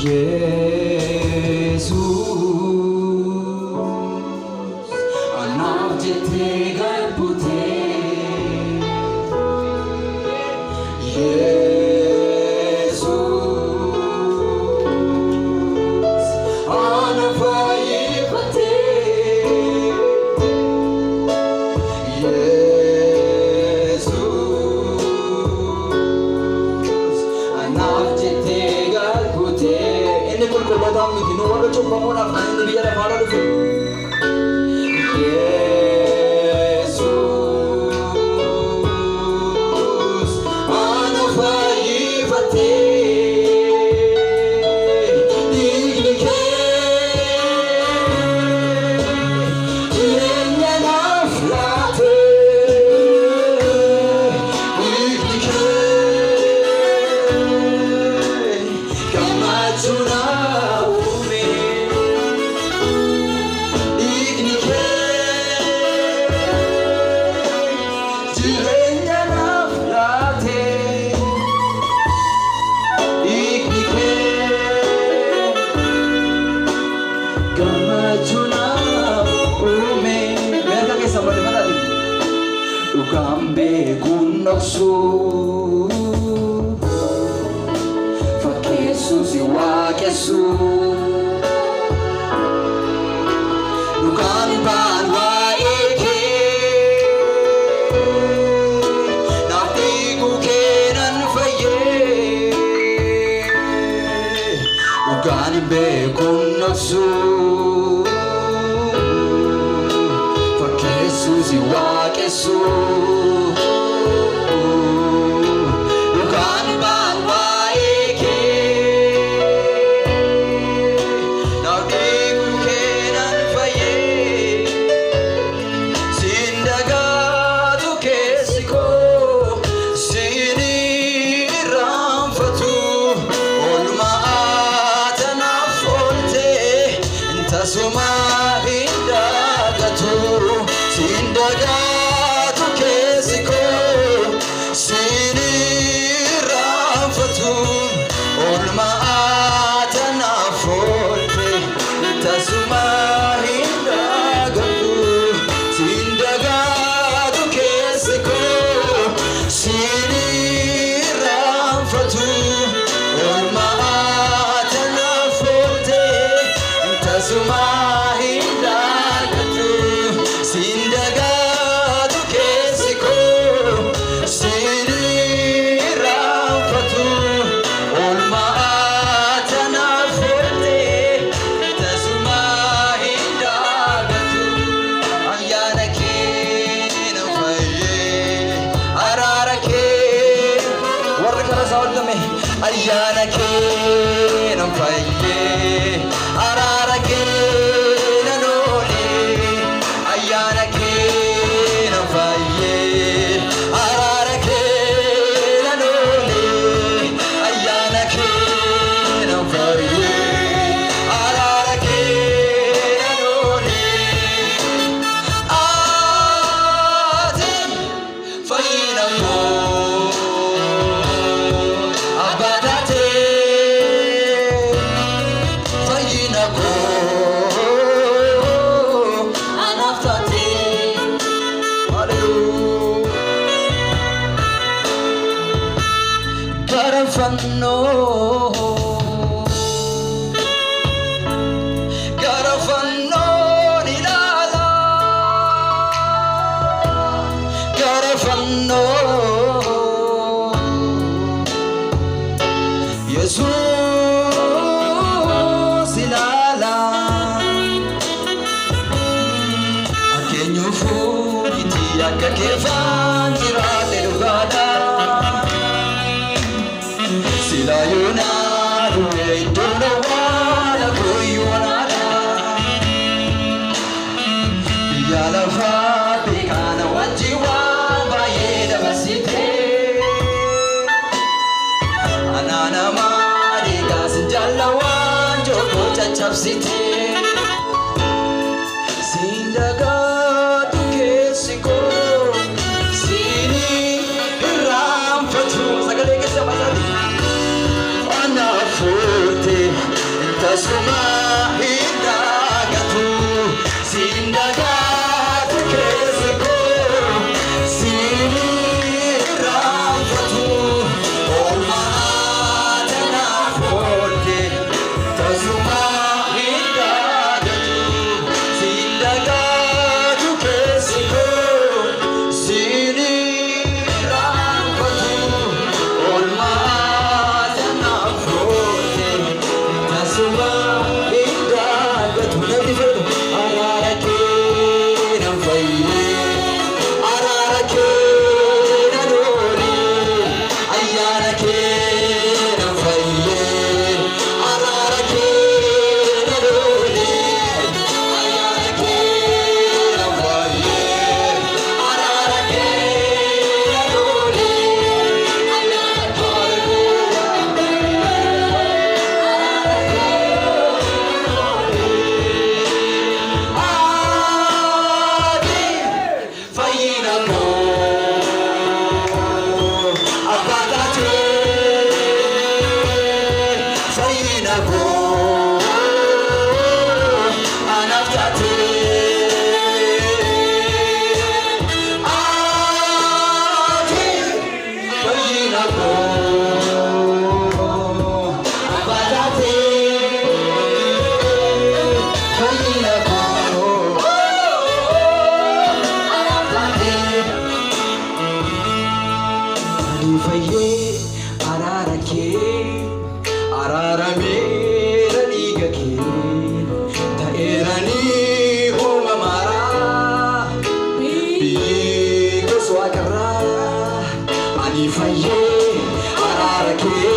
Jesus, anaaf jettee galbute. Jesus, ana fayyifate. Jesus, anaaf jettee galbute. Inni qulqullootaan miti nu warra cubbamuudhaaf kan inni biyya lafaarra dhufe. Ugambe kunoksu fakesu siwakesu Ugan banwa eke Naftigu kenan faye Ugambe kunoksu fakesu siwakesu Ayana ke nam fayye arara ke nanole ayana ke nam fayye arara ke nanole ayana ke nam fayye arara ke nanole ate fayina ko Garafanno nilala Garafanno Jesus ilala Akenyu fuiti akakefan jirate lugada Silayuna ruwe dono wala koyuana Yala fa bekana wajiwa bayeda basite Anana mari kasinjala wanjo kocha chapsite Sindaga tukesiko Sini ram fatu Sagale ke sama sadi Ana forte Faye, arara ke